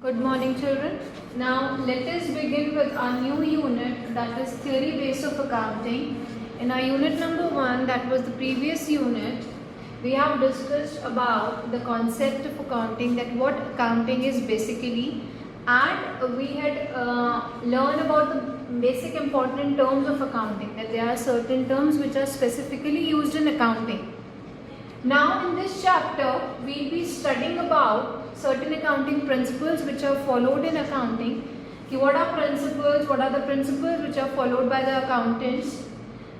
Good morning, children. Now let us begin with our new unit, that is theory base of accounting. In our unit number 1, that was the previous unit, we have discussed about the concept of accounting, that what accounting is basically, and we had learned about the basic important terms of accounting, that there are certain terms which are specifically used in accounting. Now in this chapter we will be studying about certain accounting principles which are followed in accounting. What are principles? What are the principles which are followed by the accountants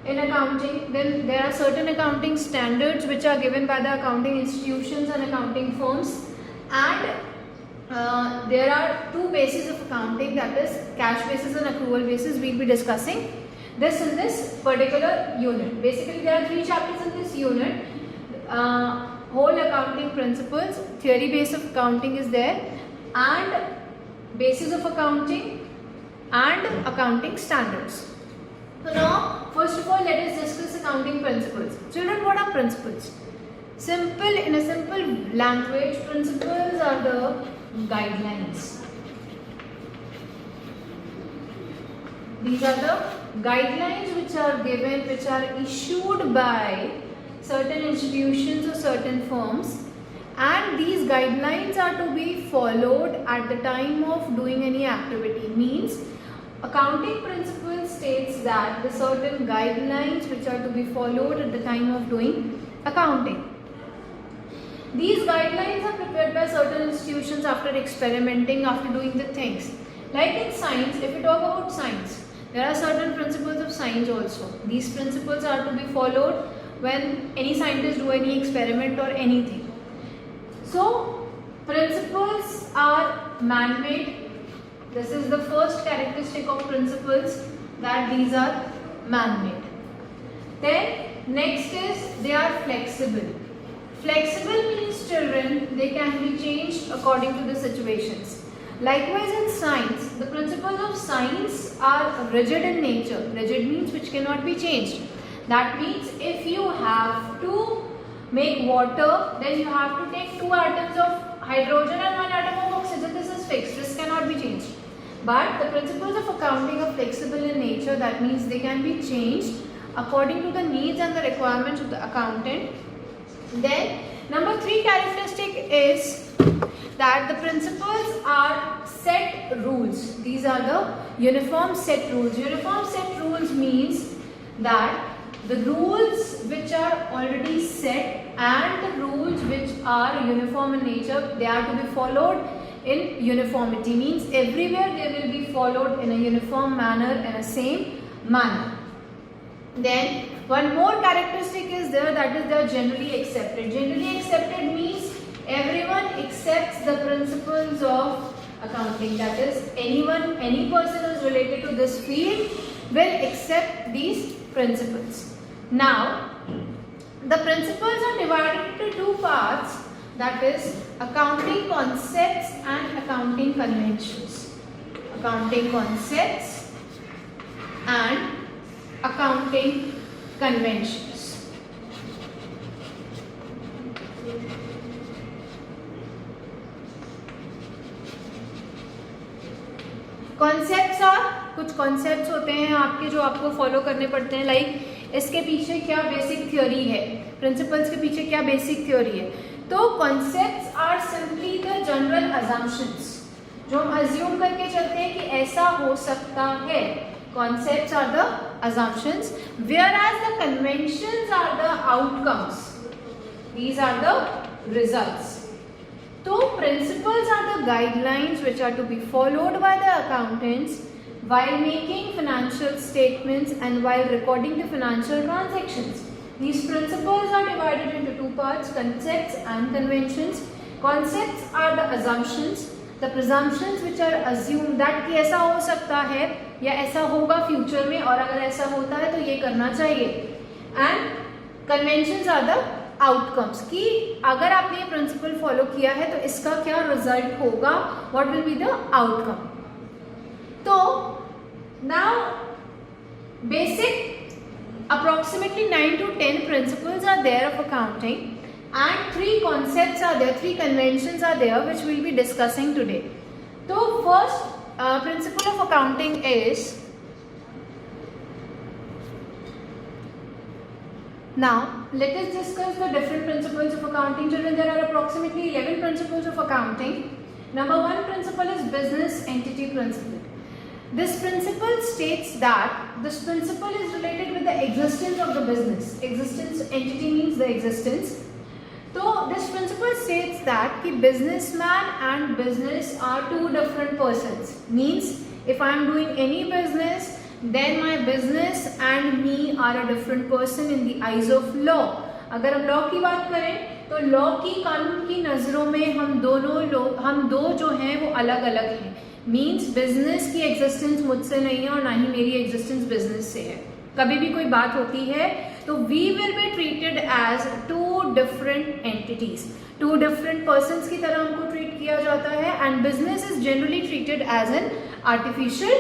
in accounting? Then there are certain accounting standards which are given by the accounting institutions and accounting firms, and there are two bases of accounting, that is cash basis and accrual basis. We will be discussing this in this particular unit. Basically there are 3 chapters in this unit. Whole accounting principles, theory base of accounting is there, and basis of accounting and accounting standards. So now first of all let us discuss accounting principles. Children, what are principles? In a simple language, principles are the guidelines. These are the guidelines which are given, which are issued by certain institutions or certain firms, and these guidelines are to be followed at the time of doing any activity. Means accounting principle states that the certain guidelines which are to be followed at the time of doing accounting. These guidelines are prepared by certain institutions after experimenting, after doing the things. Like in science, if we talk about science, there are certain principles of science also. These principles are to be followed when any scientist do any experiment or anything. So principles are man-made. This is the first characteristic of principles, that these are man-made. Then next is they are flexible. Flexible means, children, they can be changed according to the situations. Likewise in science, the principles of science are rigid in nature. Rigid means which cannot be changed. That means if you have to make water, then you have to take 2 atoms of hydrogen and 1 atom of oxygen. This is fixed. This cannot be changed. But the principles of accounting are flexible in nature. That means they can be changed according to the needs and the requirements of the accountant. Then number 3 characteristic is that the principles are set rules. These are the uniform set rules. Uniform set rules means that the rules which are already set and the rules which are uniform in nature, they are to be followed in uniformity. Means everywhere they will be followed in a uniform manner, in a same manner. Then one more characteristic is there, that is they are generally accepted. Generally accepted means everyone accepts the principles of accounting. That is anyone, any person who is related to this field will accept these principles. Now, the principles are divided into 2 parts, that is accounting concepts and accounting conventions. Accounting concepts and accounting conventions. Concepts कुछ concepts होते हैं आपके जो आपको follow करने पड़ते हैं. Like इसके पीछे क्या बेसिक थ्योरी है, प्रिंसिपल्स के पीछे क्या बेसिक थ्योरी है. तो concepts are simply the general assumptions, जो हम अज्यूम करके चलते हैं कि ऐसा हो सकता है. Concepts are the assumptions, whereas the conventions are the outcomes. These are the results. So principles are the guidelines which are to be followed by the accountants while making financial statements and while recording the financial transactions. These principles are divided into 2 parts, concepts and conventions. Concepts are the assumptions, the presumptions which are assumed that कि ऐसा हो सकता है या ऐसा होगा future में, और अगर ऐसा होता है तो ये करना चाहिए. And conventions are the outcomes, कि अगर आपने ये प्रिंसिपल फॉलो किया है तो इसका क्या रिजल्ट होगा, what will be the outcome. तो now basic approximately 9 to 10 principles are there of accounting and 3 concepts are there, 3 conventions are there which we will be discussing today. तो first principle of accounting is, now let us discuss the different principles of accounting. Children, there are approximately 11 principles of accounting. Number one principle is business entity principle. This principle states that this principle is related with the existence of the business. Existence, entity means the existence. So this principle states that कि businessman and business are two different persons. Means if I am doing any business, then my business and me are a different person in the eyes of law. अगर हम law की बात करें तो law की, कानून की नज़रों में हम दो जो हैं वो अलग अलग हैं. मीन्स बिजनेस की एग्जिस्टेंस मुझसे नहीं है और ना ही मेरी एग्जिस्टेंस बिजनेस से है. कभी भी कोई बात होती है तो we will be treated as two different entities, two different persons की तरह हमको ट्रीट किया जाता है. And business is generally treated as an artificial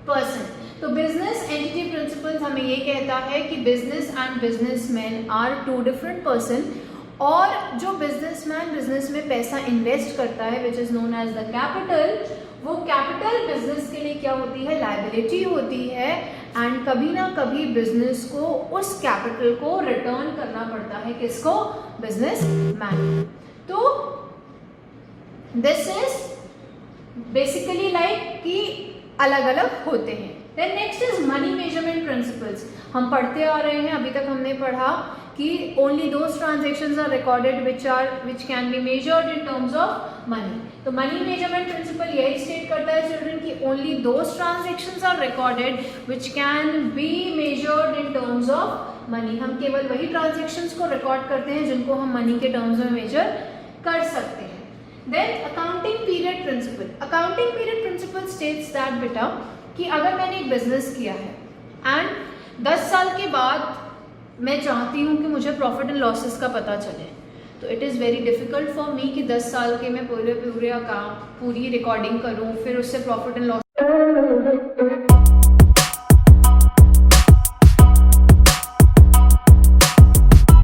person. तो बिजनेस एंटिटी प्रिंसिपल्स हमें ये कहता है कि business and businessman are two different person. और जो बिजनेसमैन बिजनेस में पैसा इन्वेस्ट करता है which is known as the capital, वो कैपिटल बिजनेस के लिए क्या होती है, लायबिलिटी होती है. एंड कभी ना कभी बिजनेस को उस कैपिटल को रिटर्न करना पड़ता है. किसको, बिजनेसमैन. तो दिस इज बेसिकली लाइक कि अलग अलग होते हैं. Then next is money measurement principles. हम पढ़ते आ रहे हैं, अभी तक हमने पढ़ा कि only those transactions are recorded which can be measured in terms of money. तो मनी मेजरमेंट प्रिंसिपल यही स्टेट करता है चिल्ड्रन कि only those transactions are recorded which can be measured in terms of money. हम केवल वही transactions को record करते हैं जिनको हम मनी के टर्म्स में मेजर कर सकते हैं. Then accounting period principle. Accounting period principle states that बेटा कि अगर मैंने एक बिजनेस किया है एंड 10 साल के बाद मैं चाहती हूँ कि मुझे प्रॉफिट एंड लॉसेस का पता चले, तो it is very difficult for me कि 10 साल के मैं पूरे का पूरी रिकॉर्डिंग करूँ, फिर उससे प्रॉफिट एंड लॉस